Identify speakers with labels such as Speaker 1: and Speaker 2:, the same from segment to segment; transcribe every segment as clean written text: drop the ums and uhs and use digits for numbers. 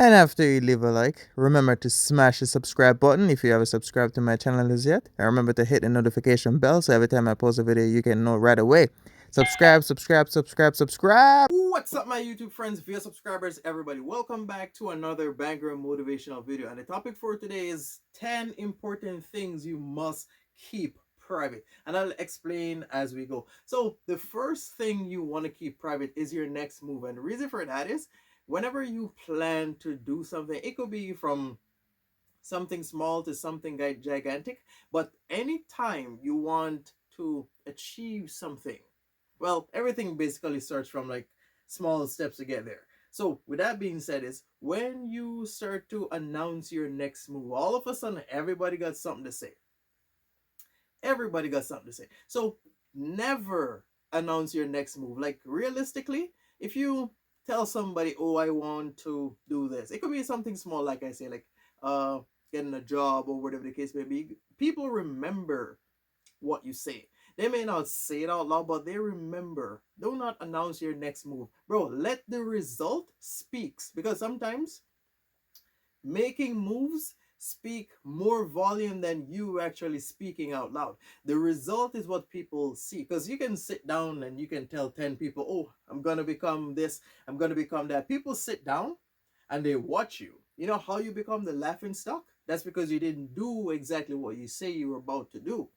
Speaker 1: And after you leave a like, remember to smash the subscribe button if you haven't subscribed to my channel as yet. And remember to hit the notification bell so every time I post a video, you can know right away. Subscribe, subscribe, subscribe, subscribe.
Speaker 2: What's up, my YouTube friends, via subscribers, everybody? Welcome back to another banger motivational video. And the topic for today is 10 important things you must keep private. And I'll explain as we go. So the first thing you want to keep private is your next move. And the reason for that is whenever you plan to do something, it could be from something small to something gigantic, but anytime you want to achieve something, well, everything basically starts from like small steps to get there. So with that being said, is when you start to announce your next move, all of a sudden everybody got something to say. Everybody got something to say. So never announce your next move. Like realistically, if you tell somebody, "Oh, I want to do this," it could be something small, like I say, like uh getting a job or whatever the case may be. People remember what you say. They may not say it out loud, but they remember. Do not announce your next move. Bro, let the result speaks. Because sometimes making moves speak more volume than you actually speaking out loud. The result is what people see. Because you can sit down and you can tell 10 people, "Oh, I'm going to become this, I'm going to become that." People sit down and they watch you. You know how you become the laughing stock? That's because you didn't do exactly what you say you were about to do.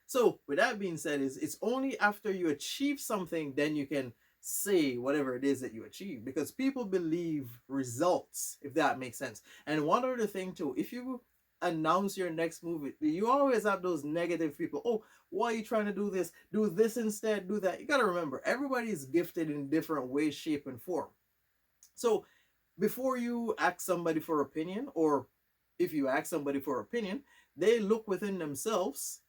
Speaker 2: So with that being said, is it's only after you achieve something then you can say whatever it is that you achieve, because people believe results, if that makes sense. And one other thing too, if you announce your next move, you always have those negative people. "Oh, why are you trying to do this? Do this instead, do that." You got to remember, everybody is gifted in different ways, shape, and form. So before you ask somebody for opinion, or if you ask somebody for opinion, they look within themselves,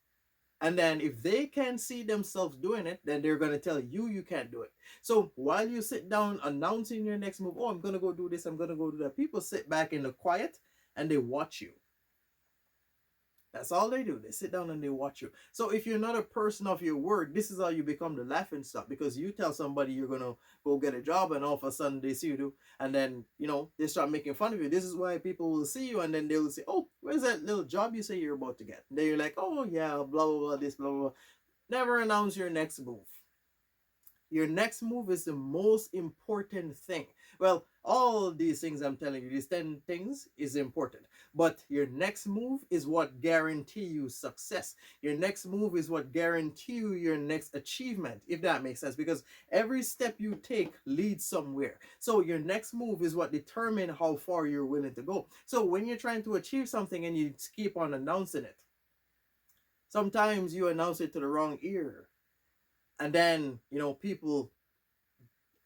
Speaker 2: and then if they can't see themselves doing it, then they're going to tell you you can't do it. So while you sit down announcing your next move, "Oh, I'm going to go do this, I'm going to go do that," people sit back in the quiet and they watch you. That's all they do. They sit down and they watch you. So if you're not a person of your word, this is how you become the laughing stock, because you tell somebody you're gonna go get a job, and all of a sudden they see you do, and then they start making fun of you. This is why people will see you and then they will say, "Oh, where's that little job you say you're about to get?" And then you're like, "Oh yeah, blah blah blah, this blah blah blah." Never announce your next move. Your next move is the most important thing. Well, all these things I'm telling you, these 10 things is important. But your next move is what guarantee you success. Your next move is what guarantee you your next achievement, if that makes sense. Because every step you take leads somewhere. So your next move is what determine how far you're willing to go. So when you're trying to achieve something and you keep on announcing it, sometimes you announce it to the wrong ear, and then people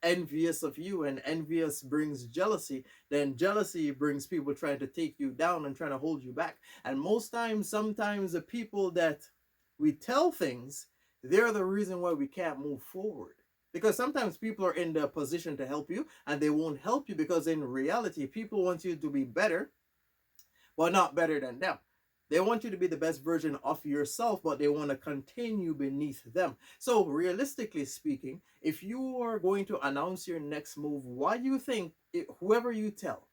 Speaker 2: envious of you, and envious brings jealousy, then jealousy brings people trying to take you down and trying to hold you back. And most times, sometimes the people that we tell things, they're the reason why we can't move forward, because sometimes people are in the position to help you and they won't help you, because in reality people want you to be better, but not better than them. They want you to be the best version of yourself, but they want to contain you beneath them. So, realistically speaking, if you are going to announce your next move, why do you think, whoever you tell,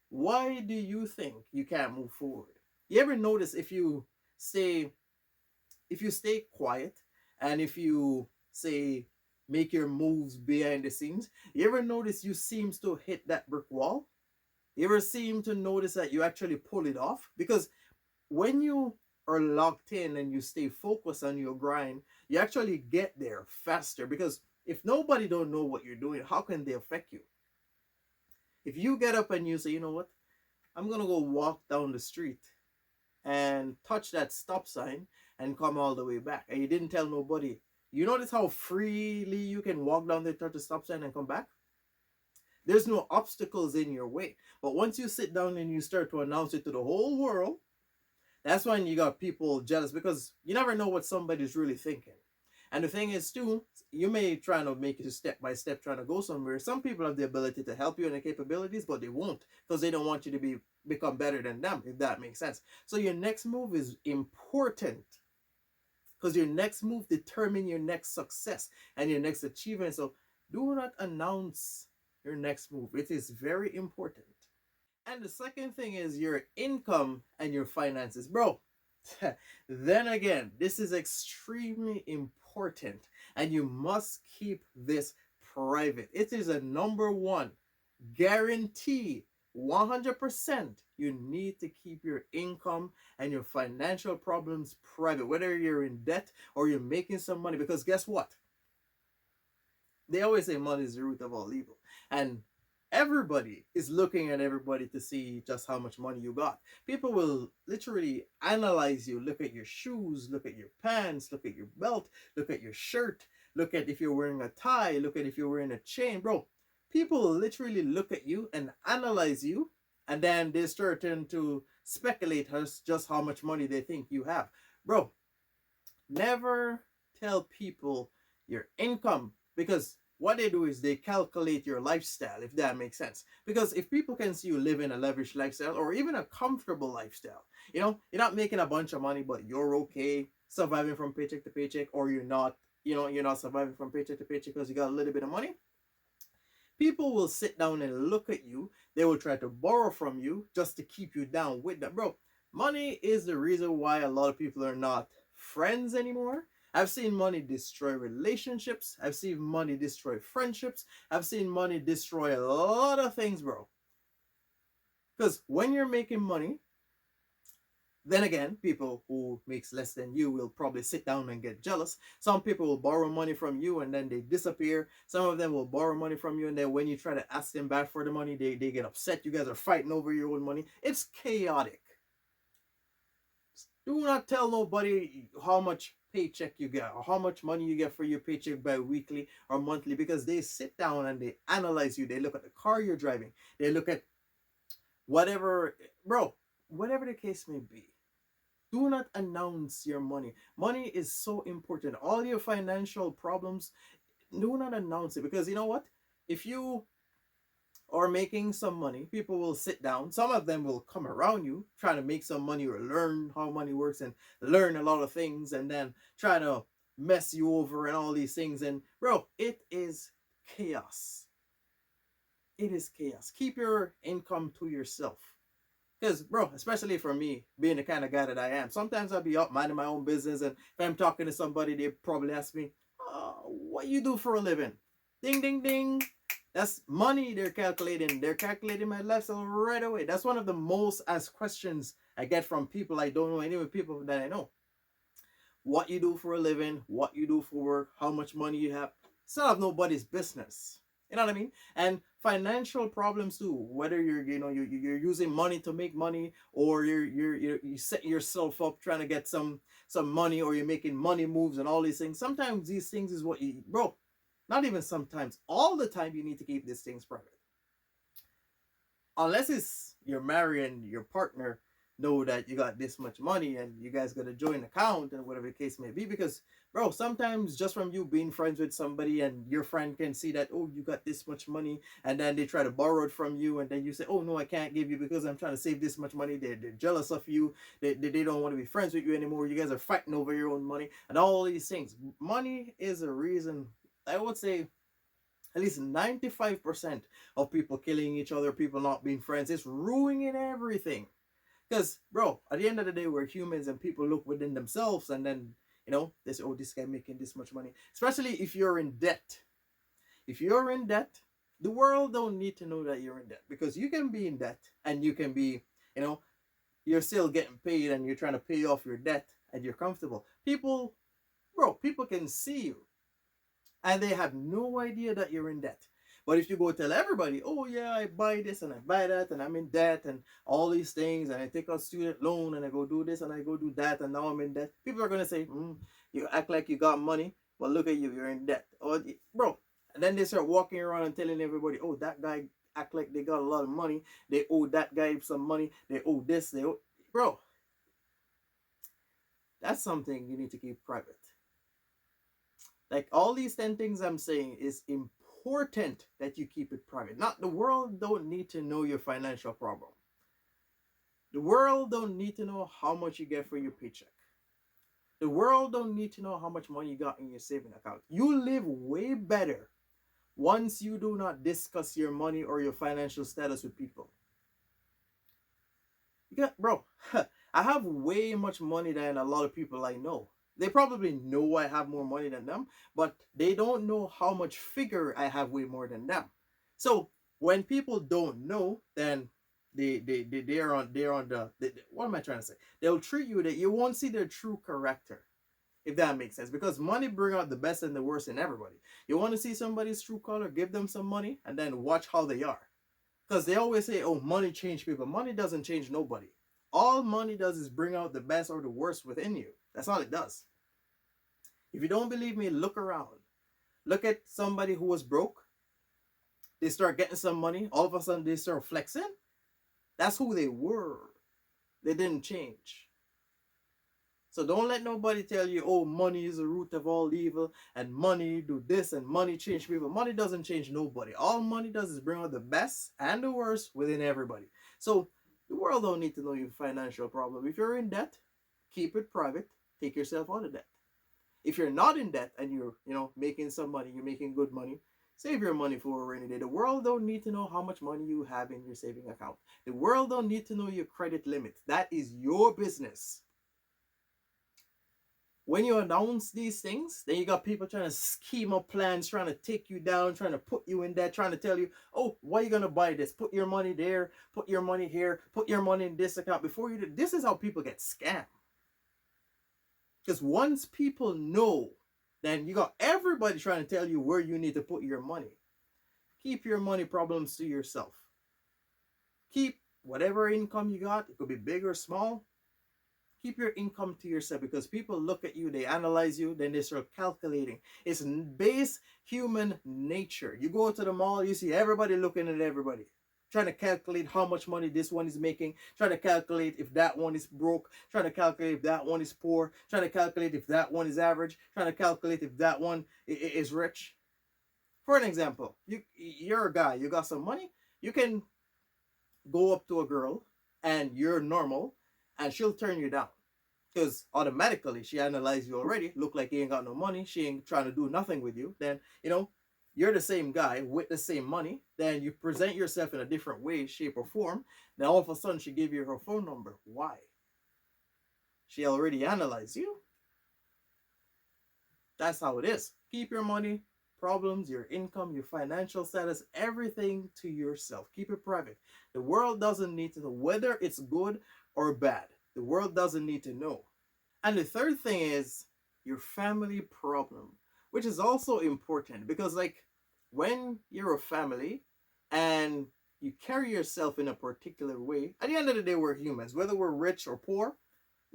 Speaker 2: why do you think you can't move forward? You ever notice, stay if you stay quiet, and if you say make your moves behind the scenes, you ever notice you seems to hit that brick wall? You ever seem to notice that you actually pull it off? Because when you are locked in and you stay focused on your grind, you actually get there faster, because if nobody don't know what you're doing, how can they affect you? If you get up and you say, "You know what, I'm gonna go walk down the street and touch that stop sign and come all the way back," and you didn't tell nobody, you notice how freely you can walk down there, touch the stop sign, and come back? There's no obstacles in your way. But once you sit down and you start to announce it to the whole world, that's when you got people jealous, because you never know what somebody's really thinking. And the thing is too, you may try to make it step by step, trying to go somewhere. Some people have the ability to help you and the capabilities, but they won't, because they don't want you to become better than them, if that makes sense. So your next move is important, because your next move determine your next success and your next achievement. So do not announce your next move. It is very important. And the second thing is your income and your finances. Bro, then again, this is extremely important and you must keep this private. It is a number one guarantee 100%. You need to keep your income and your financial problems private, whether you're in debt or you're making some money. Because guess what? They always say money is the root of all evil. And everybody is looking at everybody to see just how much money you got. People will literally analyze you, look at your shoes, look at your pants, look at your belt, look at your shirt, look at if you're wearing a tie, look at if you're wearing a chain. Bro, people will literally look at you and analyze you, and then they start to speculate as just how much money they think you have. Bro, never tell people your income, because what they do is they calculate your lifestyle, if that makes sense. Because if people can see you living a lavish lifestyle or even a comfortable lifestyle, you're not making a bunch of money, but you're okay surviving from paycheck to paycheck, or you're not surviving from paycheck to paycheck because you got a little bit of money, people will sit down and look at you. They will try to borrow from you just to keep you down with them. Bro, money is the reason why a lot of people are not friends anymore. I've seen money destroy relationships. I've seen money destroy friendships. I've seen money destroy a lot of things, bro. Because when you're making money, then again, people who makes less than you will probably sit down and get jealous. Some people will borrow money from you and then they disappear. Some of them will borrow money from you and then when you try to ask them back for the money, they get upset. You guys are fighting over your own money. It's chaotic. Do not tell nobody how much paycheck you get or how much money you get for your paycheck by weekly or monthly, because they sit down and they analyze you. They look at the car you're driving. They look at whatever, bro, whatever the case may be. Do not announce your money. Money is so important. All your financial problems, do not announce it, because you know what? If you are making some money, people will sit down. Some of them will come around you trying to make some money or learn how money works and learn a lot of things and then try to mess you over and all these things. And bro, it is chaos. It is chaos. Keep your income to yourself. Because, bro, especially for me, being the kind of guy that I am, sometimes I'll be up minding my own business, and if I'm talking to somebody, they probably ask me, what you do for a living? Ding, ding, ding. That's money they're calculating. They're calculating my lifestyle right away. That's one of the most asked questions I get from people I don't know, anyway, people that I know. What you do for a living, what you do for work, how much money you have. It's none of nobody's business. You know what I mean? And financial problems too. Whether you're using money to make money, or you set yourself up trying to get some money, or you're making money moves and all these things. Sometimes these things is what you, bro. Not even sometimes. All the time you need to keep these things private. Unless it's you're married and your partner know that you got this much money and you guys got a joint account and whatever the case may be. Because bro, sometimes just from you being friends with somebody and your friend can see that, oh, you got this much money, and then they try to borrow it from you, and then you say, oh no, I can't give you because I'm trying to save this much money. They're jealous of you. They don't want to be friends with you anymore. You guys are fighting over your own money and all these things. Money is a reason, I would say, at least 95% of people killing each other, people not being friends. It's ruining everything. Because, bro, at the end of the day, we're humans and people look within themselves, and then, they say, oh, this guy making this much money. Especially if you're in debt. If you're in debt, the world don't need to know that you're in debt, because you can be in debt and you can be, you're still getting paid and you're trying to pay off your debt and you're comfortable. People can see you and they have no idea that you're in debt. But if you go tell everybody, oh yeah, I buy this and I buy that and I'm in debt and all these things, and I take a student loan and I go do this and I go do that and now I'm in debt, people are gonna say, you act like you got money, but look at you, you're in debt. Or, bro, and then they start walking around and telling everybody, oh, that guy act like they got a lot of money, they owe that guy some money, they owe this, bro, that's something you need to keep private. Like all these 10 things I'm saying is important that you keep it private. Not the world don't need to know your financial problem. The world don't need to know how much you get for your paycheck. The world don't need to know how much money you got in your saving account. You live way better Once you do not discuss your money or your financial status with people, you got, bro, I have way much money than a lot of people I know. They probably know I have more money than them, but they don't know how much figure I have way more than them. So when people don't know, then they're on what am I trying to say? They'll treat you that you won't see their true character, if that makes sense. Because money bring out the best and the worst in everybody. You want to see somebody's true color, give them some money, and then watch how they are. Because they always say, oh, money change people. Money doesn't change nobody. All money does is bring out the best or the worst within you. That's all it does. If you don't believe me, look around. Look at somebody who was broke. They start getting some money. All of a sudden, they start flexing. That's who they were. They didn't change. So don't let nobody tell you, oh, money is the root of all evil, and money do this, and money change people. Money doesn't change nobody. All money does is bring out the best and the worst within everybody. So the world don't need to know your financial problem. If you're in debt, keep it private. Take yourself out of debt. If you're not in debt and you're, making some money, you're making good money, save your money for a rainy day. The world don't need to know how much money you have in your saving account. The world don't need to know your credit limit. That is your business. When you announce these things, then you got people trying to scheme up plans, trying to take you down, trying to put you in debt, trying to tell you, oh, why are you going to buy this? Put your money there, put your money here, put your money in this account before you do. This is how people get scammed. Because once people know, then you got everybody trying to tell you where you need to put your money. Keep your money problems to yourself. Keep whatever income you got, it could be big or small, keep your income to yourself, because people look at you, they analyze you, then they start calculating. It's base human nature. You go to the mall, you see everybody looking at everybody, trying to calculate how much money this one is making, trying to calculate if that one is broke, trying to calculate if that one is poor, trying to calculate if that one is average, trying to calculate if that one is rich. For an example, you're a guy, you got some money, you can go up to a girl and you're normal and she'll turn you down, because automatically she analyzed you already, look like you ain't got no money, she ain't trying to do nothing with you. Then you're the same guy with the same money, then you present yourself in a different way, shape or form, then all of a sudden she give you her phone number. Why? She already analyzed you. That's how it is. Keep your money problems, your income, your financial status, everything to yourself. Keep it private. The world doesn't need to know whether it's good or bad. The world doesn't need to know. And the third thing is your family problem, which is also important, because, like, when you're a family and you carry yourself in a particular way, at the end of the day, we're humans. Whether we're rich or poor,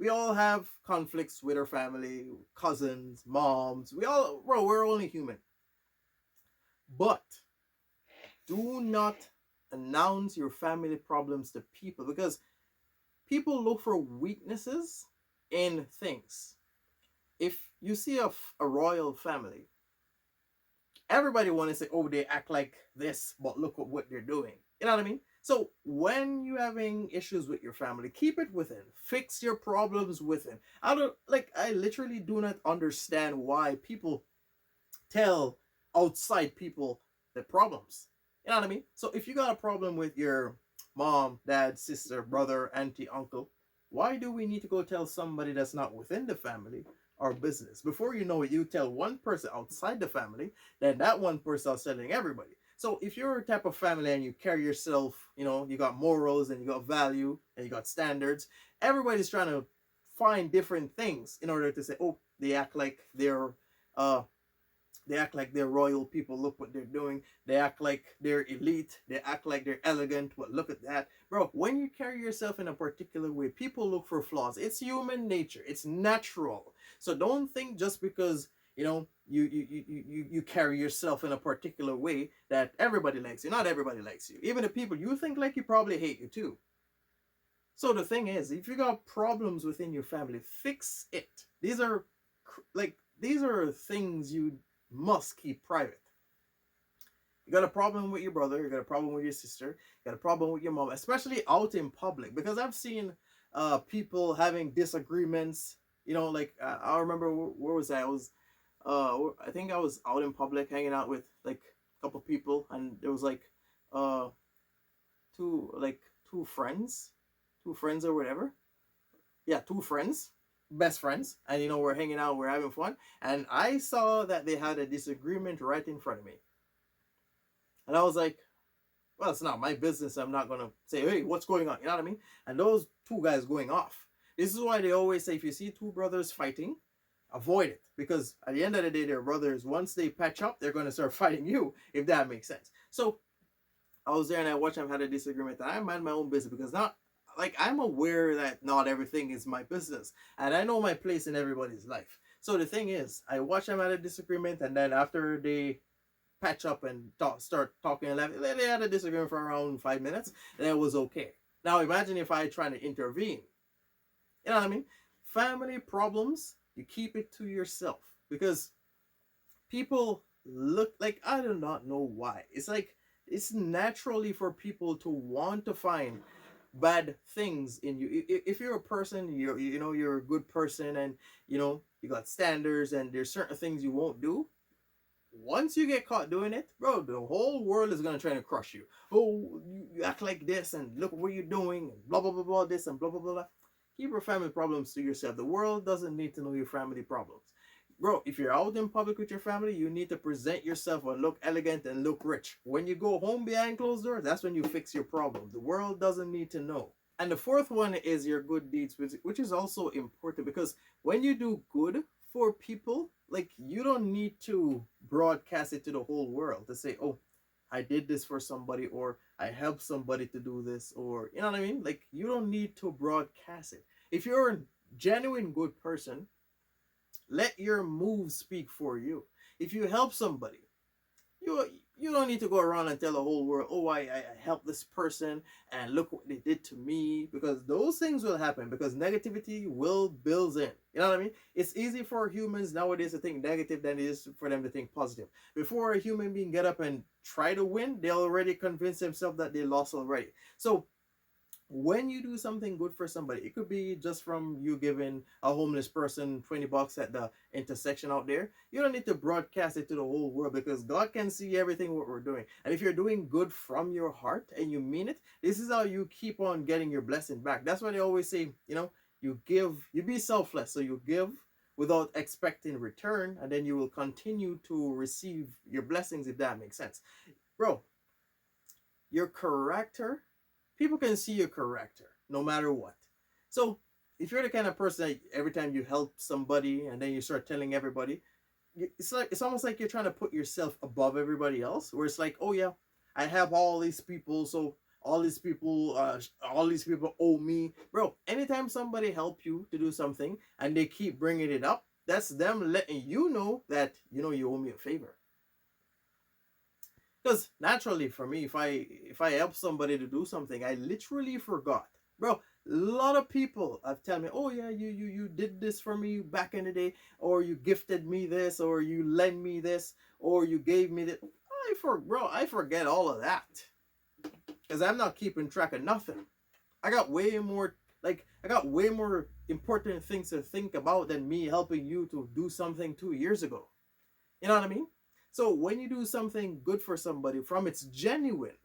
Speaker 2: we all have conflicts with our family, cousins, moms. We're only human. But do not announce your family problems to people, because people look for weaknesses in things. If you see a royal family, everybody want to say, oh, they act like this, but look at what they're doing. You know what I mean? So when you're having issues with your family, keep it within. Fix your problems within. I literally do not understand why people tell outside people the problems. You know what I mean? So if you got a problem with your mom, dad, sister, brother, auntie, uncle, why do we need to go tell somebody that's not within the family our business? Before you know it, you tell one person outside the family, then that one person is telling everybody. So if you're a type of family and you carry yourself, you got morals and you got value and you got standards, everybody's trying to find different things in order to say, oh, uh they act like they're royal people. Look what they're doing. They act like they're elite. They act like they're elegant. But look at that. Bro, when you carry yourself in a particular way, people look for flaws. It's human nature. It's natural. So don't think just because, you carry yourself in a particular way that everybody likes you. Not everybody likes you. Even the people you think like you probably hate you too. So the thing is, if you got problems within your family, fix it. These are things you must keep private. You got a problem with your brother, you got a problem with your sister, you got a problem with your mom, especially out in public. Because I've seen people having disagreements. I remember where was I? I think I was out in public hanging out with, like, couple people, and there was like uh two like two friends, two friends or whatever. Yeah, two friends, best friends, and we're hanging out, we're having fun, and I saw that they had a disagreement right in front of me, and I was like, well, it's not my business. I'm not gonna say, hey, what's going on? You know what I mean? And those two guys going off. This is why they always say if you see two brothers fighting, avoid it. Because at the end of the day, they're brothers. Once they patch up, they're gonna start fighting you, if that makes sense. So I was there and I watched them had a disagreement. And I mind my own business because not like I'm aware that not everything is my business. And I know my place in everybody's life. So the thing is, I watched them had a disagreement, and then after they patch up and start talking and laughing. They had a disagreement for around 5 minutes, and it was okay. Now imagine if I try to intervene. You know what I mean? Family problems, you keep it to yourself because people look like I do not know why. It's like it's naturally for people to want to find bad things in you. If you're a person, you're a good person, and you got standards, and there's certain things you won't do. Once you get caught doing it, bro, the whole world is gonna try to crush you. Oh, you act like this, and look what you're doing, and blah blah blah blah this and blah blah blah blah. Keep your family problems to yourself. The world doesn't need to know your family problems. Bro, if you're out in public with your family, you need to present yourself and look elegant and look rich. When you go home behind closed doors, that's when you fix your problem. The world doesn't need to know. And the fourth one is your good deeds, which is also important because when you do good for people, like you don't need to broadcast it to the whole world to say, oh, I did this for somebody, or I helped somebody to do this, or you know what I mean? Like you don't need to broadcast it. If you're a genuine good person, let your moves speak for you. If you help somebody, you you don't need to go around and tell the whole world, oh, I helped this person and look what they did to me, because those things will happen because negativity will build in. You know what I mean? It's easy for humans nowadays to think negative than it is for them to think positive. Before a human being get up and try to win, they already convince themselves that they lost already. So when you do something good for somebody, it could be just from you giving a homeless person $20 at the intersection out there. You don't need to broadcast it to the whole world because God can see everything what we're doing. And if you're doing good from your heart and you mean it, this is how you keep on getting your blessing back. That's why they always say, you give, you be selfless. So you give without expecting return, and then you will continue to receive your blessings, if that makes sense. Bro, your character, people can see your character no matter what. So if you're the kind of person that every time you help somebody and then you start telling everybody, it's almost like you're trying to put yourself above everybody else, where it's like, oh yeah, I have all these people, so all these people owe me. Bro, anytime somebody help you to do something and they keep bringing it up, that's them letting you know that you owe me a favor. Because naturally, for me, if I help somebody to do something, I literally forgot, bro. A lot of people have tell me, "Oh yeah, you did this for me back in the day, or you gifted me this, or you lent me this, or you gave me that." I forget all of that because I'm not keeping track of nothing. I got way more I got way more important things to think about than me helping you to do something 2 years ago. You know what I mean? So when you do something good for somebody from it's genuine,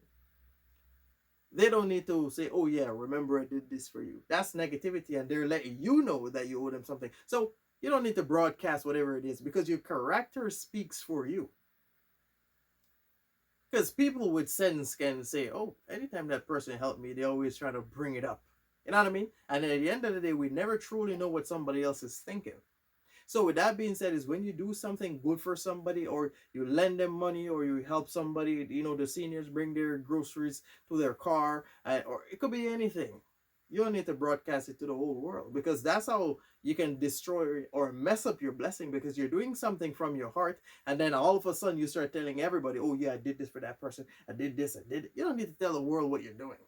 Speaker 2: they don't need to say, "Oh yeah, remember I did this for you." That's negativity, and they're letting you know that you owe them something. So you don't need to broadcast whatever it is because your character speaks for you. Because people with sense can say, "Oh, anytime that person helped me, they always try to bring it up." You know what I mean? And at the end of the day, we never truly know what somebody else is thinking. So with that being said, is when you do something good for somebody, or you lend them money, or you help somebody, the seniors bring their groceries to their car, or it could be anything. You don't need to broadcast it to the whole world because that's how you can destroy or mess up your blessing, because you're doing something from your heart and then all of a sudden you start telling everybody, oh yeah, I did this for that person, I did this, I did it. You don't need to tell the world what you're doing.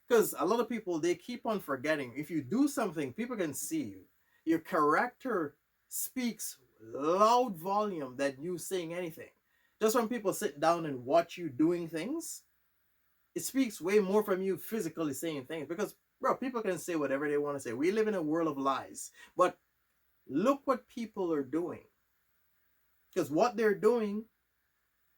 Speaker 2: Because a lot of people, they keep on forgetting. If you do something, people can see you. Your character speaks loud volume than you saying anything. Just when people sit down and watch you doing things, it speaks way more from you physically saying things. Because, bro, people can say whatever they want to say. We live in a world of lies. But look what people are doing. Because what they're doing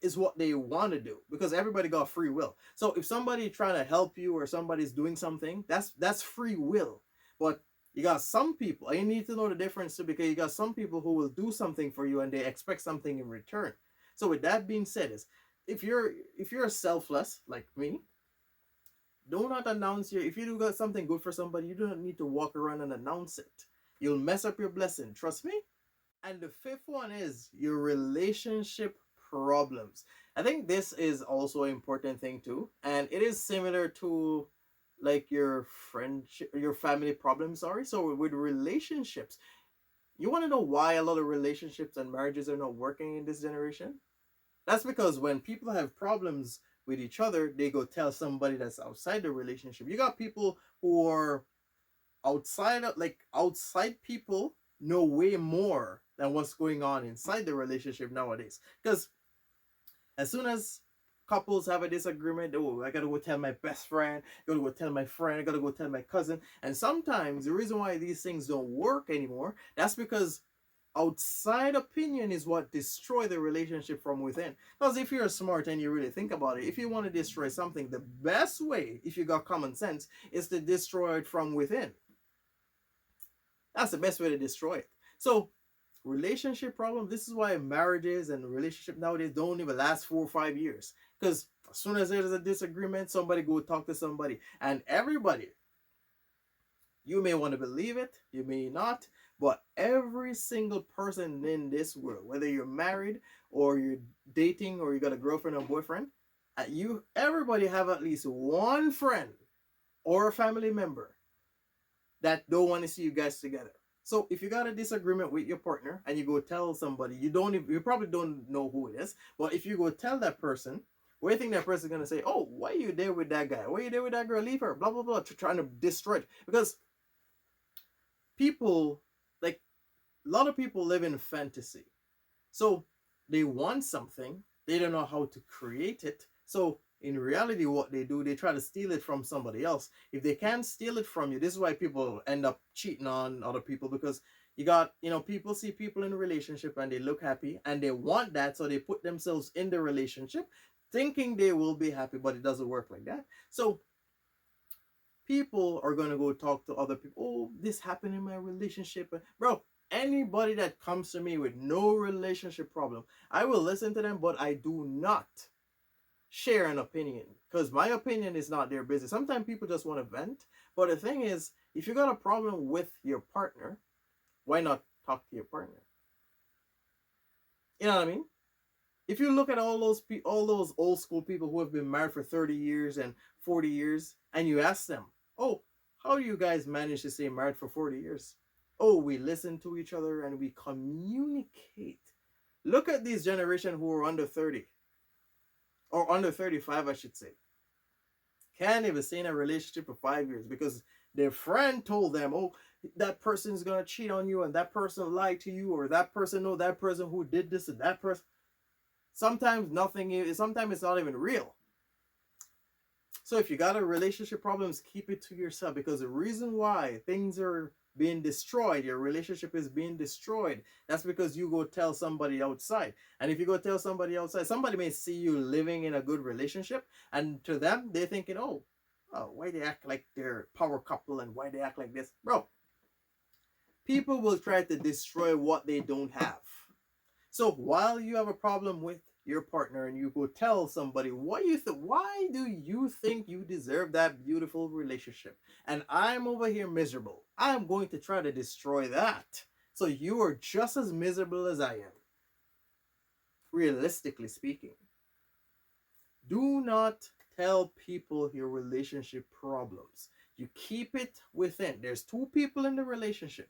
Speaker 2: is what they want to do, because everybody got free will. So if somebody trying to help you or somebody's doing something, that's free will. But you got some people, and you need to know the difference too, because you got some people who will do something for you and they expect something in return. So with that being said, is if you're selfless like me, do not announce your if you do got something good for somebody, you do not need to walk around and announce it. You'll mess up your blessing, trust me. And the fifth one is your relationship problems. I think this is also an important thing too. And it is similar to like your friendship, your family problems, sorry. So with relationships, you want to know why a lot of relationships and marriages are not working in this generation? That's because when people have problems with each other, they go tell somebody that's outside the relationship. You got people who are outside people know way more than what's going on inside the relationship nowadays. Because as soon as couples have a disagreement, oh, I gotta go tell my best friend, I gotta go tell my friend, I gotta go tell my cousin. And sometimes the reason why these things don't work anymore, that's because outside opinion is what destroy the relationship from within. Because if you're smart and you really think about it, if you want to destroy something, the best way, if you got common sense, is to destroy it from within. That's the best way to destroy it. So relationship problem, this is why marriages and relationship nowadays don't even last 4 or 5 years, because as soon as there's a disagreement, somebody go talk to somebody. And everybody, you may want to believe it, you may not, but every single person in this world, whether you're married or you're dating or you got a girlfriend or boyfriend, you everybody have at least one friend or a family member that don't want to see you guys together. So if you got a disagreement with your partner and you go tell somebody, you probably don't know who it is, but if you go tell that person, what do you think that person's gonna say? Oh, why are you there with that guy? Why are you there with that girl? Leave her. Blah blah blah. Trying to destroy it, because people, like, a lot of people live in fantasy. So they want something, they don't know how to create it. So in reality, what they do, they try to steal it from somebody else. If they can't steal it from you, this is why people end up cheating on other people, because people see people in a relationship and they look happy and they want that, so they put themselves in the relationship thinking they will be happy, but it doesn't work like that. So people are gonna go talk to other people. Oh, this happened in my relationship, bro. Anybody that comes to me with no relationship problem, I will listen to them, but I do not share an opinion, because my opinion is not their business. Sometimes people just want to vent, but the thing is, if you got a problem with your partner, why not talk to your partner? You know what I mean? If you look at all those old school people who have been married for 30 years and 40 years, and you ask them, oh, how do you guys manage to stay married for 40 years? Oh, we listen to each other and we communicate. Look at these generation who are under 30 or under 35, I should say. Can't even stay in a relationship for 5 years because their friend told them, oh, that person is gonna cheat on you, and that person lied to you, or that person know that person who did this, and that person. Sometimes it's not even real. So if you got a relationship problems, keep it to yourself, because the reason why things are being destroyed, your relationship is being destroyed, that's because you go tell somebody outside. And if you go tell somebody outside, somebody may see you living in a good relationship, and to them they're thinking, oh, why they act like they're power couple, and why they act like this, bro. People will try to destroy what they don't have. So while you have a problem with your partner and you go tell somebody, why do you think you deserve that beautiful relationship? And I'm over here miserable. I'm going to try to destroy that. So you are just as miserable as I am. Realistically speaking. Do not tell people your relationship problems. You keep it within. There's two people in the relationship.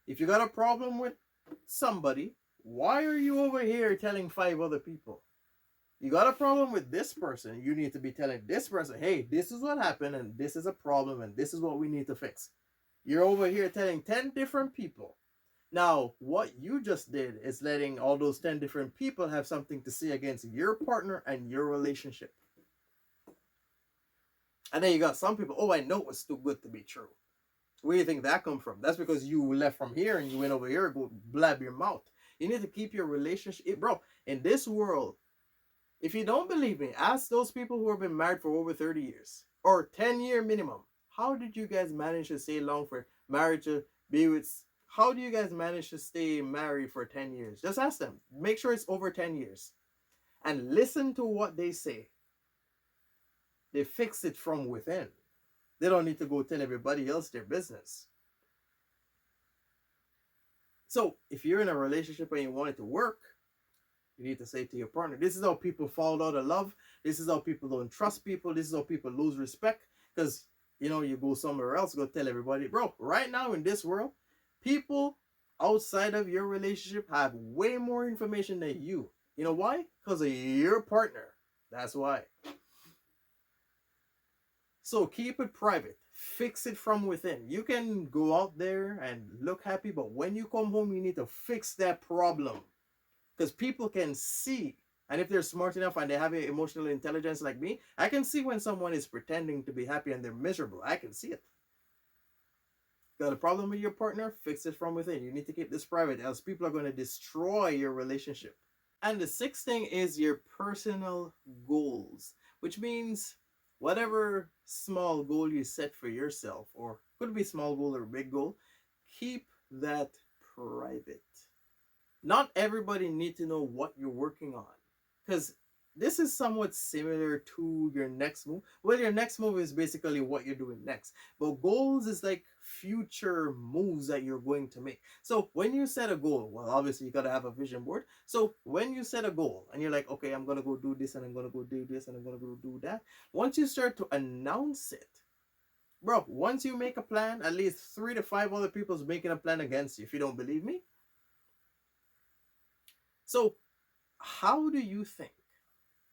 Speaker 2: If you got a problem with somebody, why are you over here telling 5 other people? You got a problem with this person, you need to be telling this person, hey, this is what happened, and this is a problem, and this is what we need to fix. You're over here telling 10 different people. Now, what you just did is letting all those 10 different people have something to say against your partner and your relationship. And then you got some people, oh, I know it's too good to be true. Where do you think that come from? That's because you left from here and you went over here and go blab your mouth. You need to keep your relationship, bro. In this world, If you don't believe me, ask those people who have been married for over 30 years or 10-year minimum. How did you guys manage to stay long for marriage to be with? How do you guys manage to stay married for 10 years? Just ask them. Make sure it's over 10 years and listen to what they say. They fix it from within. They don't need to go tell everybody else their business. So if you're in a relationship and you want it to work, you need to say to your partner, this is how people fall out of love. This is how people don't trust people. This is how people lose respect. Because, you go somewhere else, go tell everybody, bro, right now in this world, people outside of your relationship have way more information than you. You know why? Because of your partner. That's why. So keep it private. Fix it from within. You can go out there and look happy, but when you come home, you need to fix that problem. Because people can see, and if they're smart enough and they have emotional intelligence like me, I can see when someone is pretending to be happy and they're miserable. I can see it. Got a problem with your partner? Fix it from within. You need to keep this private, else people are going to destroy your relationship. And the sixth thing is your personal goals, which means whatever small goal you set for yourself, or could be small goal or big goal, keep that private. Not everybody need to know what you're working on, because this is somewhat similar to your next move. Well, your next move is basically what you're doing next, but goals is like future moves that you're going to make. So when you set a goal, well, obviously you got to have a vision board. So when you set a goal and you're like, okay, I'm going to go do this and I'm going to go do this and I'm going to go do that, once you start to announce it, bro, once you make a plan, at least 3 to 5 other people's making a plan against you, if you don't believe me. So how do you think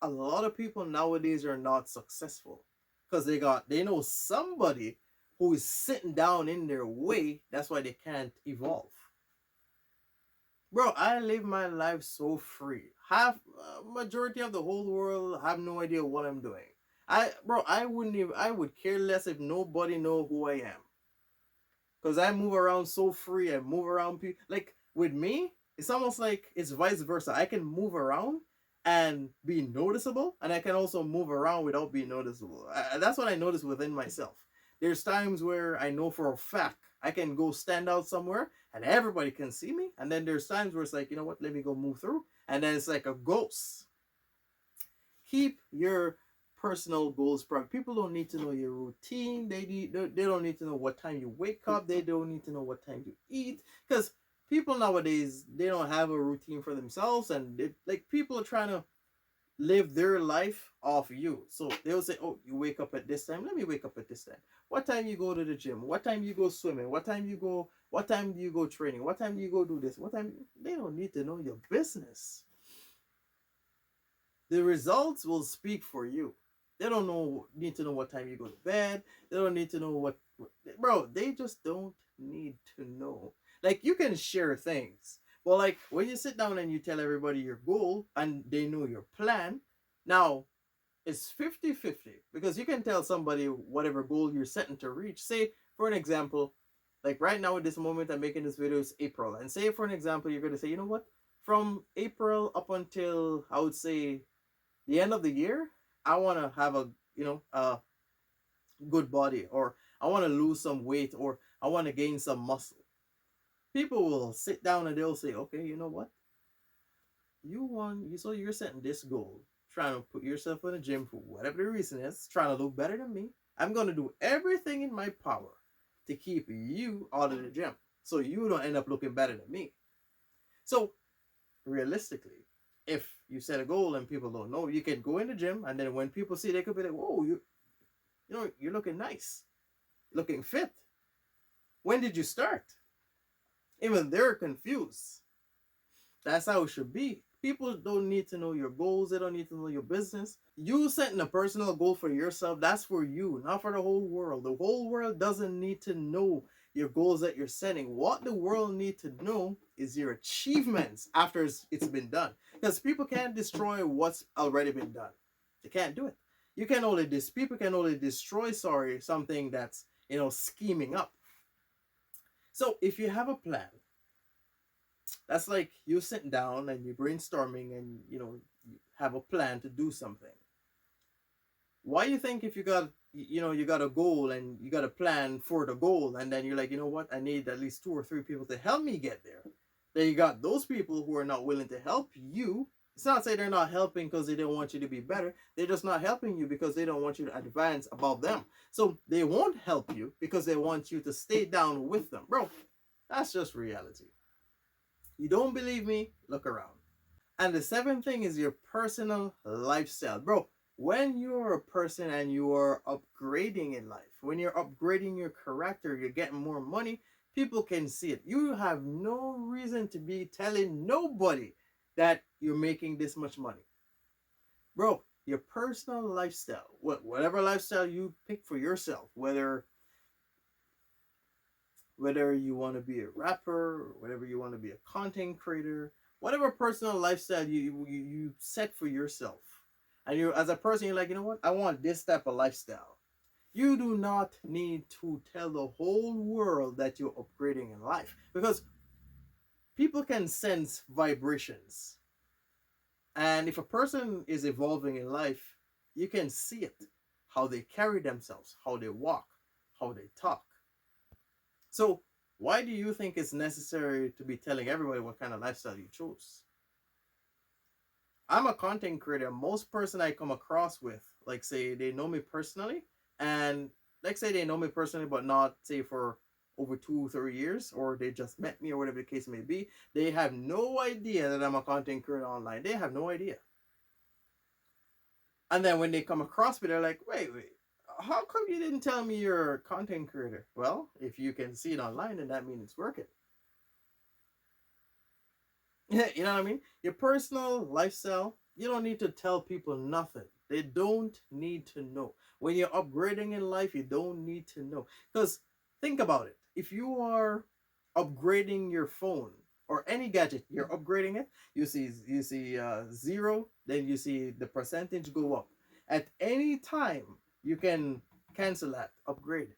Speaker 2: a lot of people nowadays are not successful? Because they know somebody who is sitting down in their way. That's why they can't evolve. Bro, I live my life so free. Half majority of the whole world have no idea what I'm doing. I would care less if nobody know who I am. Because I move around so free. I move around people. Like with me, it's almost like it's vice versa. I can move around and be noticeable, and I can also move around without being noticeable. That's what I notice within myself. There's times where I know for a fact I can go stand out somewhere and everybody can see me, and then there's times where it's like, you know what, let me go move through, and then it's like a ghost. Keep your personal goals private. People don't need to know your routine. They don't need to know what time you wake up. They don't need to know what time you eat, because people nowadays, they don't have a routine for themselves, and like people are trying to live their life off you. So they'll say, oh, you wake up at this time, let me wake up at this time. What time you go to the gym? What time you go swimming? What time do you go training? What time do you go do this? What time? They don't need to know your business. The results will speak for you. They don't need to know what time you go to bed. They don't need to know bro, they just don't need to know. Like, you can share things. Well, like when you sit down and you tell everybody your goal and they know your plan, now it's 50-50, because you can tell somebody whatever goal you're setting to reach. Say, for an example, like right now at this moment I'm making this video, is April. And say, for an example, you're going to say, you know what? From April up until, I would say, the end of the year, I want to have a good body, or I want to lose some weight, or I want to gain some muscle. People will sit down and they'll say, okay, you know what? So you're setting this goal, trying to put yourself in the gym for whatever the reason is, trying to look better than me. I'm going to do everything in my power to keep you out of the gym so you don't end up looking better than me. So realistically, if you set a goal and people don't know, you can go in the gym, and then when people see, they could be like, whoa, you're looking nice, looking fit. When did you start? Even they're confused. That's how it should be. People don't need to know your goals. They don't need to know your business. You setting a personal goal for yourself, that's for you, not for the whole world. The whole world doesn't need to know your goals that you're setting. What the world need to know is your achievements after it's been done. Because people can't destroy what's already been done. They can't do it. People can only destroy, something that's, scheming up. So if you have a plan, that's like you sitting down and you're brainstorming, and have a plan to do something. Why you think if you got, you got a goal and you got a plan for the goal, and then you're like, you know what, I need at least two or three people to help me get there. Then you got those people who are not willing to help you. It's not say they're not helping because they don't want you to be better. They're just not helping you because they don't want you to advance above them. So they won't help you because they want you to stay down with them. Bro, that's just reality. You don't believe me? Look around. And the seventh thing is your personal lifestyle. Bro, when you're a person and you are upgrading in life, when you're upgrading your character, you're getting more money, people can see it. You have no reason to be telling nobody that you're making this much money. Bro, your personal lifestyle, whatever lifestyle you pick for yourself, whether you want to be a rapper, or whatever you want to be a content creator, whatever personal lifestyle you set for yourself, and you as a person, you're like, you know what, I want this type of lifestyle. You do not need to tell the whole world that you're upgrading in life, because people can sense vibrations, and if a person is evolving in life, you can see it, how they carry themselves, how they walk, how they talk. So why do you think it's necessary to be telling everybody what kind of lifestyle you chose? I'm a content creator. Most person I come across with, like say they know me personally, and like say they know me personally, but not say for over 2 3 years, or they just met me or whatever the case may be. They have no idea that I'm a content creator online. They have no idea. And then when they come across me, they're like, wait, how come you didn't tell me you're a content creator? Well, if you can see it online, then that means it's working. You know what I mean? Your personal lifestyle, you don't need to tell people nothing. They don't need to know. When you're upgrading in life, you don't need to know. Because think about it. If you are upgrading your phone or any gadget, you're upgrading it, you see zero, then you see the percentage go up. At any time, you can cancel that upgrade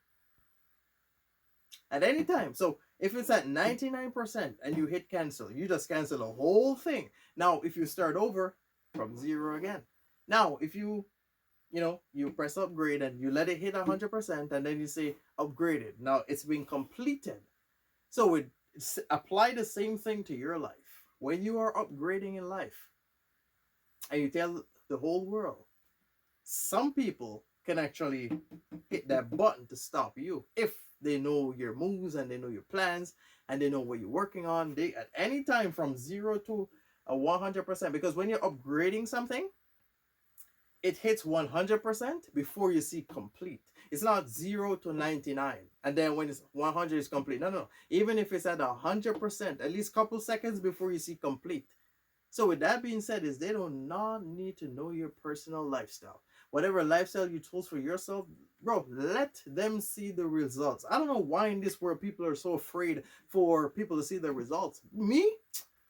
Speaker 2: at any time. So if it's at 99% and you hit cancel, you just cancel the whole thing. Now, if you start over from zero again. Now, if you press upgrade and you let it hit 100% and then you say upgraded. Now it's been completed. So apply the same thing to your life. When you are upgrading in life and you tell the whole world, some people can actually hit that button to stop you if they know your moves and they know your plans and they know what you're working on. They at any time from zero to a 100%, because when you're upgrading something, it hits 100% before you see complete. It's not 0 to 99 and then when it's 100 is complete. No. Even if it's at 100%, at least couple seconds before you see complete. So with that being said, is they do not need to know your personal lifestyle. Whatever lifestyle you chose for yourself, bro, let them see the results. I don't know why in this world people are so afraid for people to see the results. Me,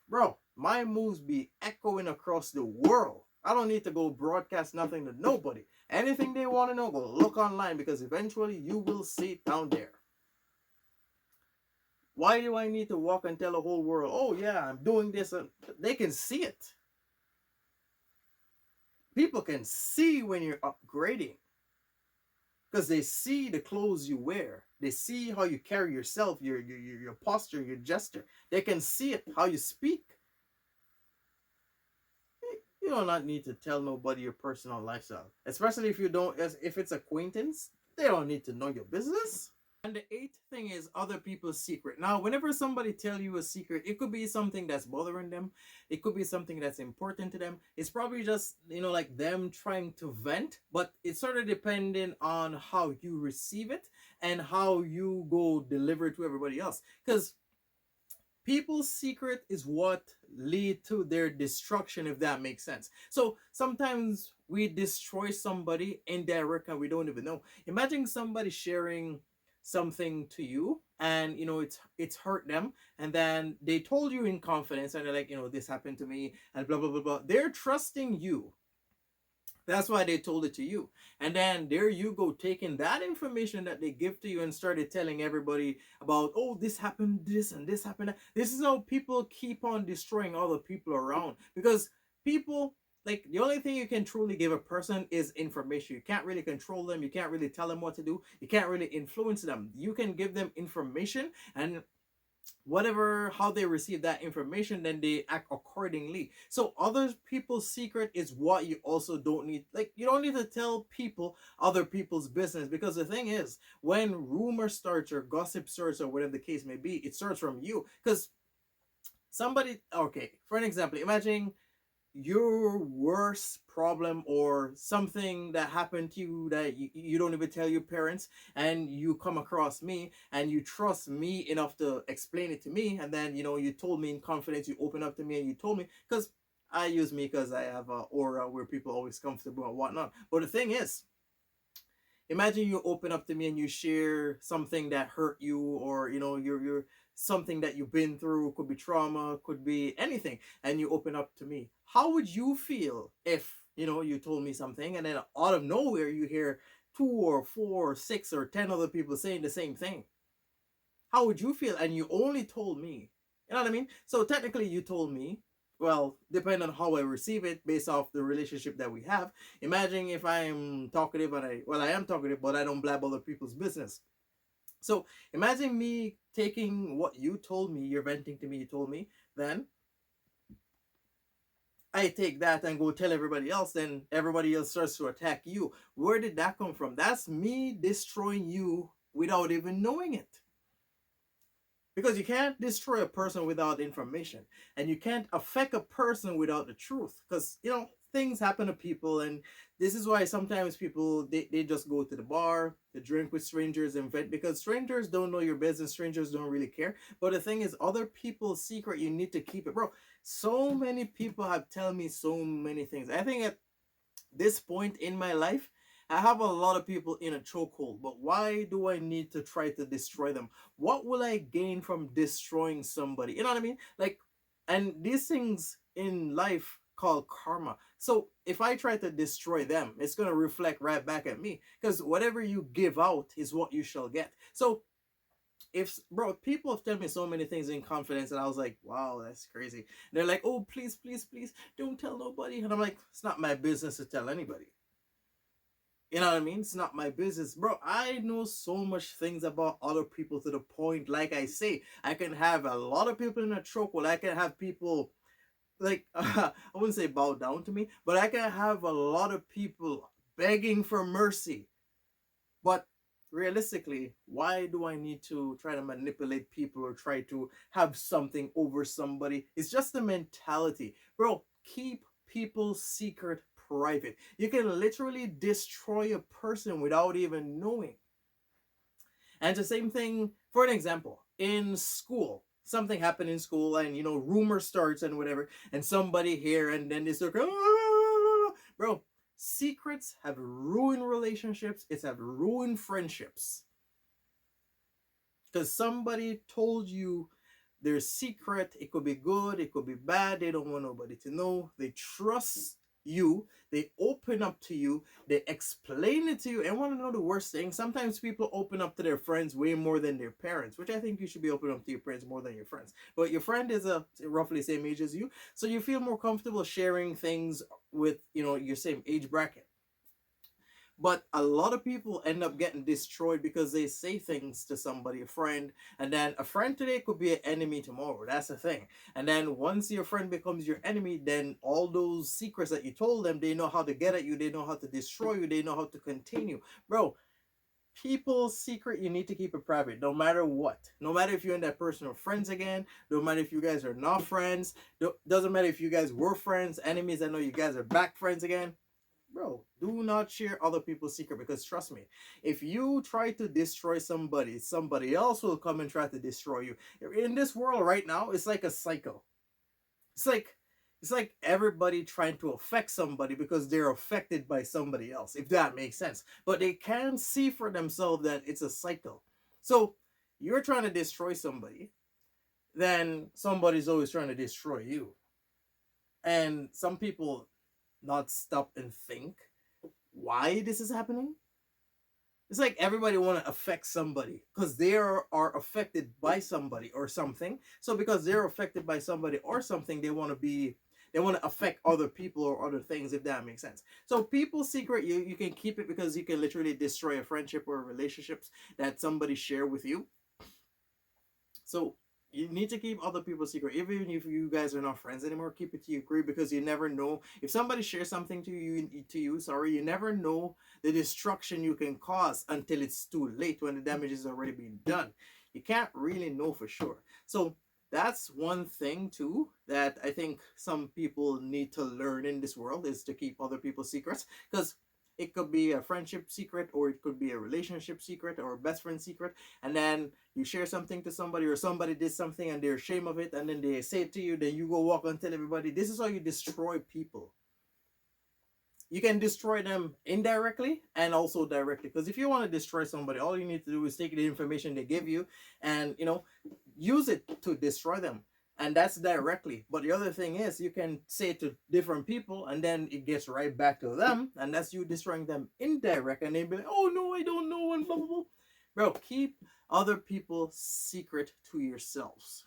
Speaker 2: bro, my moves be echoing across the world. I don't need to go broadcast nothing to nobody. Anything they want to know, go look online, because eventually you will see it down there. Why do I need to walk and tell the whole world, oh yeah, I'm doing this? They can see it. People can see when you're upgrading because they see the clothes you wear. They see how you carry yourself, your posture, your gesture. They can see it, how you speak. You do not need to tell nobody your personal lifestyle, especially if you don't. If it's acquaintance, they don't need to know your business. And the eighth thing is other people's secret. Now, whenever somebody tell you a secret, it could be something that's bothering them. It could be something that's important to them. It's probably just, like them trying to vent, but it's sort of depending on how you receive it and how you go deliver it to everybody else. Because people's secret is what lead to their destruction, if that makes sense. So sometimes we destroy somebody indirect and we don't even know. Imagine somebody sharing something to you and it's hurt them, and then they told you in confidence and they're like, this happened to me and blah blah blah blah. They're trusting you. That's why they told it to you. And then there you go, taking that information that they give to you and started telling everybody about, oh, this happened, this and this happened. This is how people keep on destroying other people around. Because people Like the only thing you can truly give a person is information. You can't really control them. You can't really tell them what to do. You can't really influence them. You can give them information, and whatever how they receive that information, then they act accordingly. So other people's secret is what you also don't need. Like you don't need to tell people other people's business, because the thing is, when rumor starts or gossip starts or whatever the case may be, it starts from you. Because somebody, okay, for an example, imagine your worst problem or something that happened to you that you don't even tell your parents, and you come across me and you trust me enough to explain it to me, and then you told me in confidence, you open up to me and you told me, because I use me because I have a aura where people are always comfortable and whatnot. But the thing is, imagine you open up to me and you share something that hurt you, or you're something that you've been through, could be trauma, could be anything, and you open up to me. How would you feel if you told me something, and then out of nowhere you hear two or four or six or 10 other people saying the same thing? How would you feel? And you only told me. You know what I mean? So technically you told me. Well, depending on how I receive it based off the relationship that we have. Imagine if I'm talkative, and I am talkative, but I don't blab other people's business. So imagine me taking what you told me, you're venting to me, you told me, then I take that and go tell everybody else, then everybody else starts to attack you. Where did that come from? That's me destroying you without even knowing it. Because you can't destroy a person without information, and you can't affect a person without the truth. Because things happen to people, and this is why sometimes people they just go to the bar, they drink with strangers and vent, because strangers don't know your business, strangers don't really care. But the thing is, other people's secret, you need to keep it, bro. So many people have tell me so many things. I think at this point in my life, I have a lot of people in a chokehold, but why do I need to try to destroy them? What will I gain from destroying somebody? You know what I mean? Like, and these things in life called karma. So if I try to destroy them, it's gonna reflect right back at me. Because whatever you give out is what you shall get. So if bro, people have told me so many things in confidence, and I was like, wow, that's crazy. And they're like, oh, please, please, please, don't tell nobody. And I'm like, it's not my business to tell anybody. You know what I mean? It's not my business, bro. I know so much things about other people, to the point, like I say, I can have a lot of people in a chokehold. I can have people like I wouldn't say bow down to me, but I can have a lot of people begging for mercy. But realistically, why do I need to try to manipulate people or try to have something over somebody? It's just the mentality. Bro, keep people's secret private. You can literally destroy a person without even knowing. And the same thing, for an example, in school. Something happened in school, and rumor starts and whatever, and somebody here, and then they start, "Ah!" Bro, secrets have ruined relationships, it's have ruined friendships. Because somebody told you their secret. It could be good, it could be bad. They don't want nobody to know. They trust you. They open up to you. They explain it to you. And want to know the worst thing? Sometimes people open up to their friends way more than their parents, which I think you should be open up to your parents more than your friends. But your friend is a roughly same age as you, so you feel more comfortable sharing things with your same age bracket. But a lot of people end up getting destroyed because they say things to somebody, a friend, and then a friend today could be an enemy tomorrow. That's the thing. And then once your friend becomes your enemy, then all those secrets that you told them, they know how to get at you, they know how to destroy you, they know how to continue. Bro, people's secret, you need to keep it private, no matter what. No matter if you and that person are friends again, no matter if you guys are not friends, doesn't matter if you guys were friends, enemies. I know you guys are back friends again. Bro, do not share other people's secret, because trust me, if you try to destroy somebody, somebody else will come and try to destroy you. In this world right now, it's like a cycle. It's like everybody trying to affect somebody because they're affected by somebody else, if that makes sense. But they can't see for themselves that it's a cycle. So you're trying to destroy somebody, then somebody's always trying to destroy you. And some people not stop and think why this is happening. It's like everybody want to affect somebody because they are affected by somebody or something. So because they're affected by somebody or something, they want to be They want to affect other people or other things, if that makes sense. So people's secret, you can keep it because you can literally destroy a friendship or relationships that somebody share with you. So you need to keep other people's secret, even if you guys are not friends anymore. Keep it to your group because you never know if somebody shares something to you. Sorry, you never know the destruction you can cause until it's too late when the damage is already been done. You can't really know for sure. So that's one thing too that I think some people need to learn in this world is to keep other people's secrets because it could be a friendship secret or it could be a relationship secret or a best friend secret, and then you share something to somebody or somebody did something and they're ashamed of it and then they say it to you, then you go walk and tell everybody. This is how you destroy people. You can destroy them indirectly and also directly, because if you want to destroy somebody, all you need to do is take the information they give you and use it to destroy them, and that's directly. But the other thing is you can say it to different people and then it gets right back to them, and that's you destroying them indirect, and they be like, oh no, I don't know, and blah blah blah. Bro, keep other people's secret to yourselves.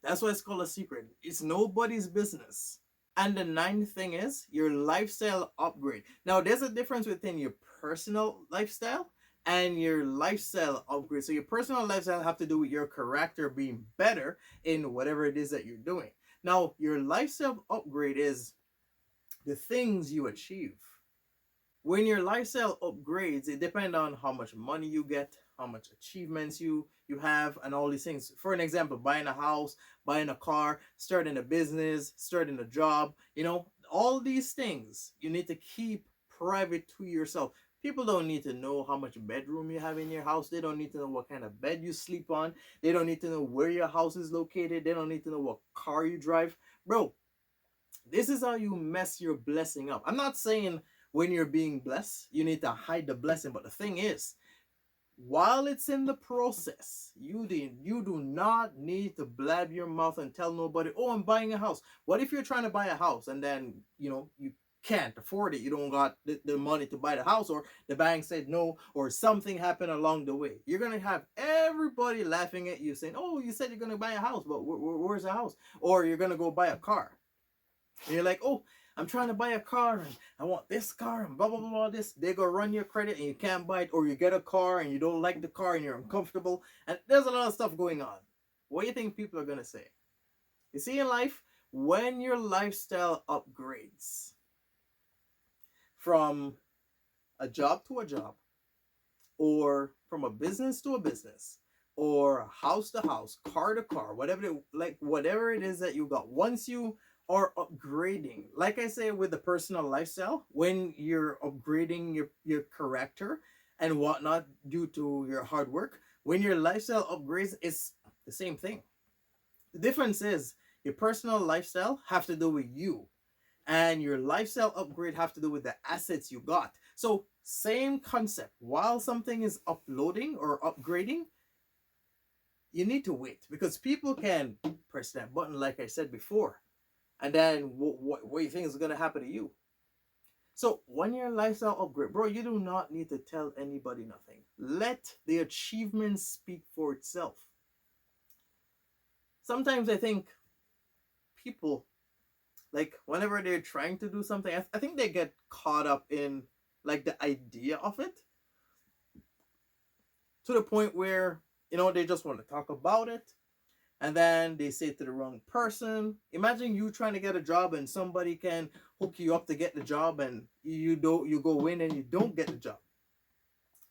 Speaker 2: That's why it's called a secret. It's nobody's business. And the ninth thing is your lifestyle upgrade. Now, there's a difference within your personal lifestyle and your lifestyle upgrade. So your personal lifestyle have to do with your character being better in whatever it is that you're doing. Now, your lifestyle upgrade is the things you achieve. When your lifestyle upgrades, it depends on how much money you get, how much achievements you have, and all these things. For an example, buying a house, buying a car, starting a business, starting a job, all these things you need to keep private to yourself. People don't need to know how much bedroom you have in your house. They don't need to know what kind of bed you sleep on. They don't need to know where your house is located. They don't need to know what car you drive. Bro, this is how you mess your blessing up. I'm not saying when you're being blessed, you need to hide the blessing. But the thing is, while it's in the process, you do not need to blab your mouth and tell nobody, oh, I'm buying a house. What if you're trying to buy a house and then, you can't afford it? You don't got the money to buy the house, or the bank said no, or something happened along the way. You're going to have everybody laughing at you saying, oh, you said you're going to buy a house, but where's the house? Or you're going to go buy a car. And you're like, oh, I'm trying to buy a car and I want this car and blah blah blah this. They go run your credit and you can't buy it, or you get a car and you don't like the car and you're uncomfortable, and there's a lot of stuff going on. What do you think people are gonna say? You see, in life, when your lifestyle upgrades from a job to a job, or from a business to a business, or house to house, car to car, whatever it is that you got, once you are upgrading, like I say with the personal lifestyle, when you're upgrading your character and whatnot due to your hard work, when your lifestyle upgrades, it's the same thing. The difference is your personal lifestyle have to do with you, and your lifestyle upgrade have to do with the assets you got. So same concept. While something is uploading or upgrading, you need to wait, because people can press that button like I said before, and then what do you think is going to happen to you? So when your lifestyle upgrade, bro, you do not need to tell anybody nothing. Let the achievements speak for itself. Sometimes I think people, like, whenever they're trying to do something, I think they get caught up in like the idea of it, to the point where they just want to talk about it, and then they say it to the wrong person. Imagine you trying to get a job and somebody can hook you up to get the job, and you go in and you don't get the job.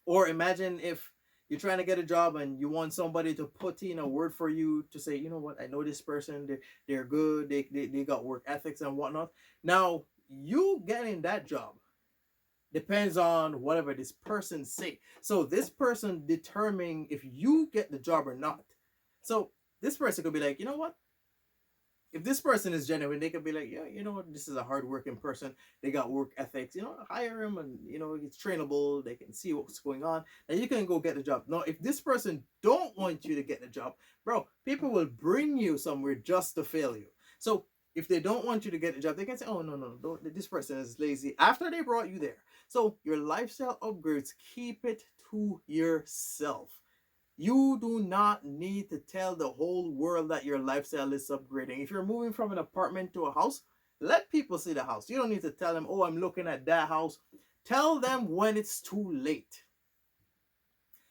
Speaker 2: Or imagine if you're trying to get a job and you want somebody to put in a word for you to say, you know what, I know this person, they're good, they got work ethics and whatnot. Now, you getting that job depends on whatever this person say. So this person determining if you get the job or not. So this person could be like, you know what? If this person is genuine, they could be like, yeah, you know what? This is a hardworking person. They got work ethics. Hire him, and he's trainable. They can see what's going on, and you can go get the job. Now, if this person don't want you to get the job, bro, people will bring you somewhere just to fail you. So if they don't want you to get the job, they can say, oh no, no, don't, this person is lazy after they brought you there. So your lifestyle upgrades, keep it to yourself. You do not need to tell the whole world that your lifestyle is upgrading. If you're moving from an apartment to a house, Let people see the house. You don't need to tell them, oh, I'm looking at that house. Tell them when it's too late.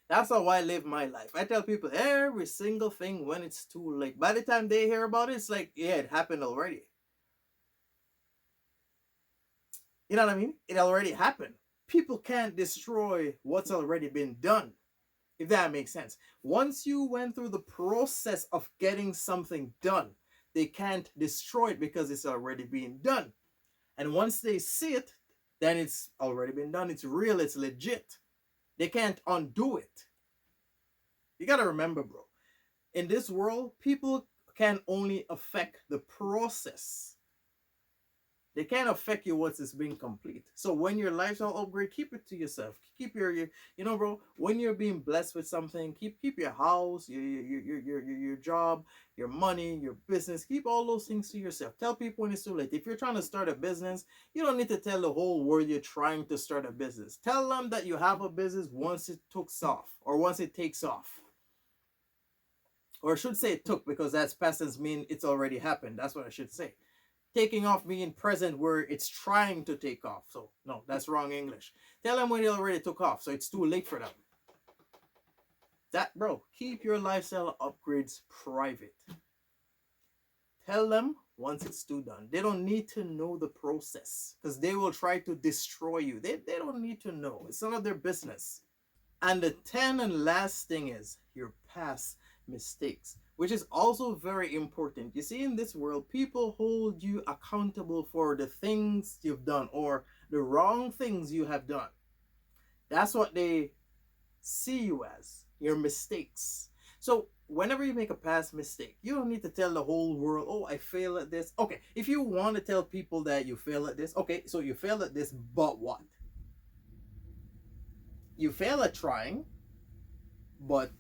Speaker 2: That's how I live my life. I tell people every single thing when it's too late. By the time they hear about it, it's like, yeah, it happened already. You know what I mean? It already happened. People can't destroy what's already been done, if that makes sense. Once you went through the process of getting something done, they can't destroy it because it's already being done. And once they see it, then it's already been done. It's real, it's legit. They can't undo it. You gotta remember, bro, in this world, people can only affect the process. They can't affect you once it's being complete. So when your lifestyle upgrade, keep it to yourself. Keep your bro. When you're being blessed with something, keep your house, your job, your money, your business. Keep all those things to yourself. Tell people when it's too late. If you're trying to start a business, you don't need to tell the whole world you're trying to start a business. Tell them that you have a business once it takes off, or once it takes off. Or I should say it took, because that's past tense mean it's already happened. That's what I should say. Taking off being present where it's trying to take off. So no, that's wrong English. Tell them when it already took off, so it's too late for them. That, bro, keep your lifestyle upgrades private. Tell them once it's too done. They don't need to know the process, because they will try to destroy you. They don't need to know. It's none of their business. And the 10 and last thing is your past mistakes, which is also very important. You see, in this world, people hold you accountable for the things you've done or the wrong things you have done. That's what they see you as, your mistakes. So whenever you make a past mistake, you don't need to tell the whole world, oh, I failed at this. Okay, if you want to tell people that you failed at this, okay, so you failed at this, but what? You fail at trying, but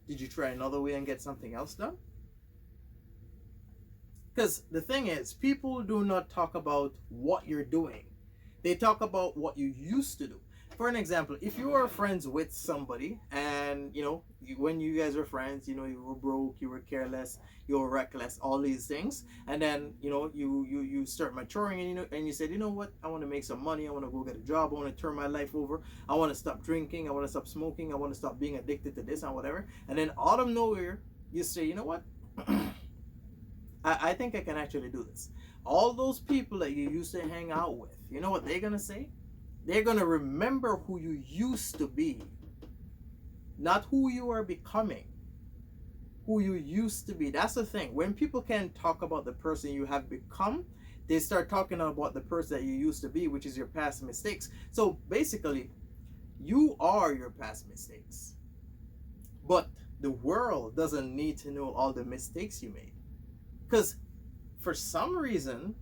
Speaker 2: did you try another way and get something else done? Because the thing is, people do not talk about what you're doing. They talk about what you used to do. For an example, if you are friends with somebody and, when you guys were friends, you were broke, you were careless, you were reckless, all these things. And then, you start maturing and you said, you know what? I want to make some money. I want to go get a job. I want to turn my life over. I want to stop drinking. I want to stop smoking. I want to stop being addicted to this and whatever. And then out of nowhere, you say, you know what? I think I can actually do this. All those people that you used to hang out with, you know what they're going to say? They're going to remember who you used to be, not who you are becoming. Who you used to be. That's the thing. When people can talk about the person you have become, they start talking about the person that you used to be, which is your past mistakes. So basically, you are your past mistakes. But the world doesn't need to know all the mistakes you made. Because for some reason,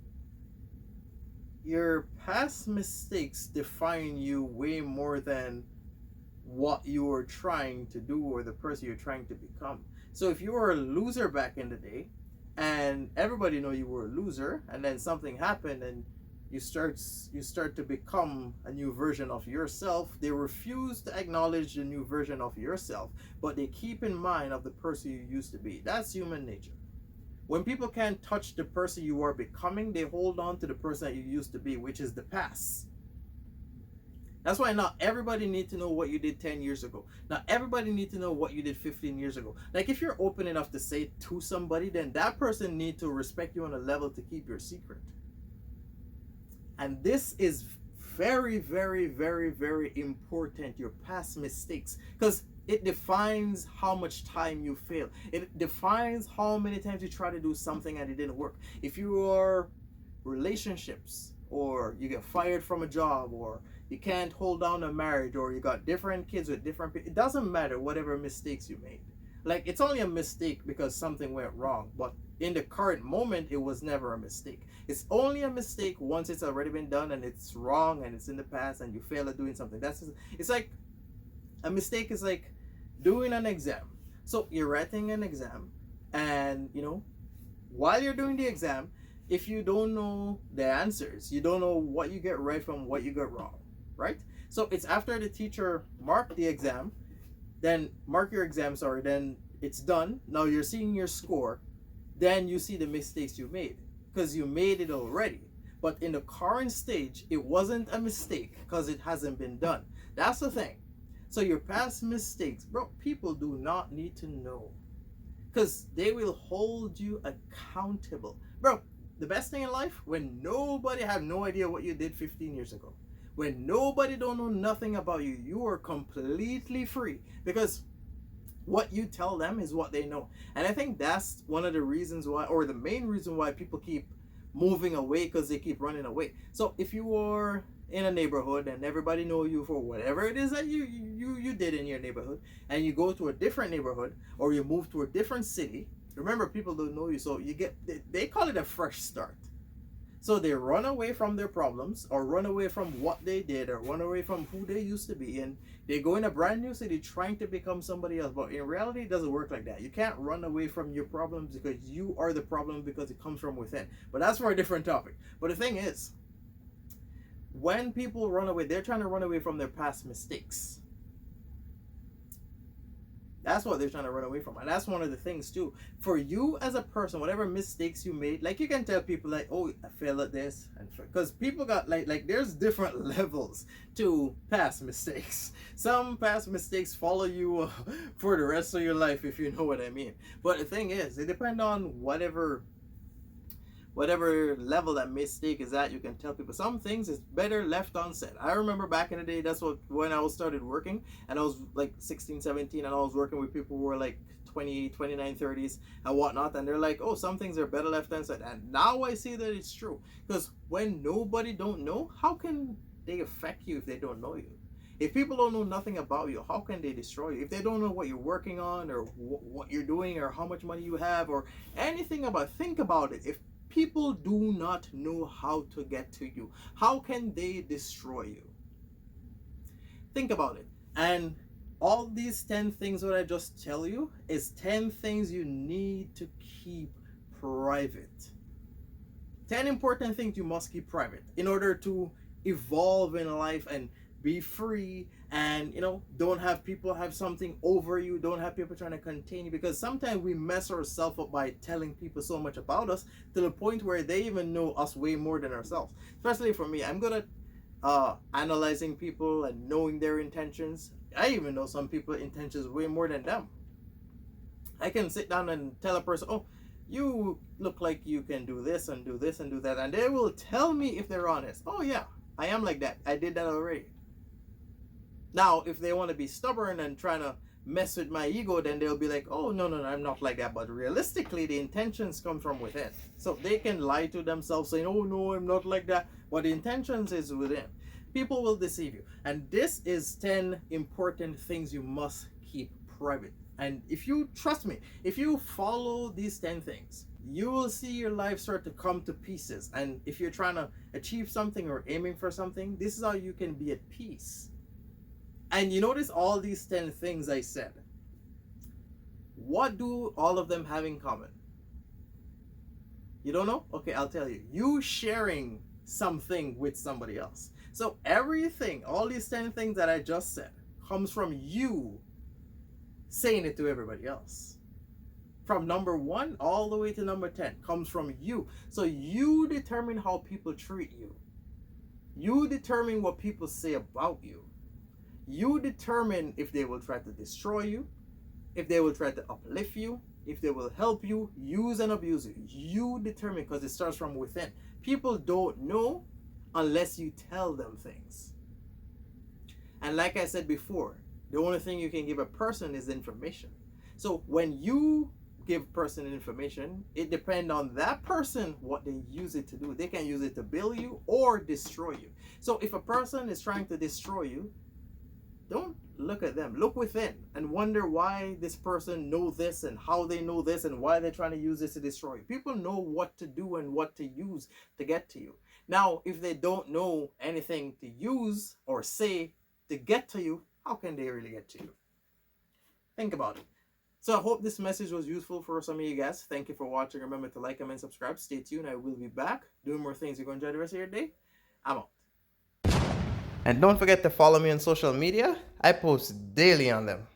Speaker 2: your past mistakes define you way more than what you were trying to do or the person you're trying to become. So if you were a loser back in the day and everybody know you were a loser, and then something happened and you start to become a new version of yourself, they refuse to acknowledge the new version of yourself, but they keep in mind of the person you used to be. That's human nature. When people can't touch the person you are becoming, they hold on to the person that you used to be, which is the past. That's why not everybody needs to know what you did 10 years ago. Not everybody needs to know what you did 15 years ago. Like, if you're open enough to say it to somebody, then that person needs to respect you on a level to keep your secret. And this is very, very, very, very important, your past mistakes. Because it defines how much time you fail. It defines how many times you try to do something and it didn't work. If your relationships, or you get fired from a job, or you can't hold down a marriage, or you got different kids with different people, it doesn't matter whatever mistakes you made. Like, it's only a mistake because something went wrong, but in the current moment, it was never a mistake. It's only a mistake once it's already been done and it's wrong and it's in the past and you fail at doing something. It's like, a mistake is like doing an exam. So you're writing an exam, and while you're doing the exam, if you don't know the answers, you don't know what you get right from what you get wrong, right? So it's after the teacher marked the exam, then mark your exam, sorry, then it's done. Now you're seeing your score, then you see the mistakes you made. because you made it already. But in the current stage, it wasn't a mistake because it hasn't been done. That's the thing. So your past mistakes, bro, people do not need to know because they will hold you accountable. Bro, the best thing in life, when nobody have no idea what you did 15 years ago, when nobody don't know nothing about you, you are completely free because what you tell them is what they know. And I think that's one of the reasons why, or the main reason why people keep moving away, because they keep running away. So if you are in a neighborhood and everybody know you for whatever it is that you did in your neighborhood, and you go to a different neighborhood or you move to a different city, remember, people don't know you, so you get, they call it a fresh start. So they run away from their problems, or run away from what they did, or run away from who they used to be, and they go in a brand new city trying to become somebody else. But in reality, it doesn't work like that. You can't run away from your problems because you are the problem, because it comes from within. But that's for a different topic. But the thing is, when people run away, they're trying to run away from their past mistakes. That's what they're trying to run away from. And that's one of the things too. For you as a person, whatever mistakes you made, like, you can tell people like, oh, I failed at this. And because people got like there's different levels to past mistakes. Some past mistakes follow you for the rest of your life, if you know what I mean. But the thing is, it depends on whatever level that mistake is at. You can tell people some things is better left unsaid. I remember back in the day, that's what, when I was started working, and I was like 16, 17, and I was working with people who were like 20, 29, 30s and whatnot, and they're like, oh, some things are better left unsaid. And now I see that it's true, because when nobody don't know, how can they affect you if they don't know you? If people don't know nothing about you, how can they destroy you? If they don't know what you're working on, or what you're doing, or how much money you have, or anything about, think about it. If people do not know how to get to you, how can they destroy you? Think about it. And all these 10 things that I just tell you is 10 things you need to keep private. 10 important things you must keep private in order to evolve in life and be free, and don't have people have something over you, don't have people trying to contain you, because sometimes we mess ourselves up by telling people so much about us to the point where they even know us way more than ourselves. Especially for me, I'm good at analyzing people and knowing their intentions. I even know some people's intentions way more than them. I can sit down and tell a person, oh, you look like you can do this and do this and do that, and they will tell me if they're honest. Oh yeah, I am like that, I did that already. Now, if they want to be stubborn and trying to mess with my ego, then they'll be like, oh, no, I'm not like that. But realistically, the intentions come from within. So they can lie to themselves saying, oh, no, I'm not like that. But the intentions is within. People will deceive you. And this is 10 important things you must keep private. And if you, trust me, if you follow these 10 things, you will see your life start to come to pieces. And if you're trying to achieve something or aiming for something, this is how you can be at peace. And you notice all these 10 things I said. What do all of them have in common? You don't know? Okay, I'll tell you. You sharing something with somebody else. So everything, all these 10 things that I just said, comes from you saying it to everybody else. From number 1 all the way to number 10 comes from you. So you determine how people treat you. You determine what people say about you. You determine if they will try to destroy you, if they will try to uplift you, if they will help you, use and abuse you. You determine, because it starts from within. People don't know unless you tell them things. And like I said before, the only thing you can give a person is information. So when you give a person information, it depends on that person what they use it to do. They can use it to build you or destroy you. So if a person is trying to destroy you, don't look at them. Look within and wonder why this person knows this and how they know this and why they're trying to use this to destroy you. People know what to do and what to use to get to you. Now, if they don't know anything to use or say to get to you, how can they really get to you? Think about it. So I hope this message was useful for some of you guys. Thank you for watching. Remember to like, comment, subscribe. Stay tuned. I will be back doing more things. You're going to enjoy the rest of your day. I'm out. And don't forget to follow me on social media. I post daily on them.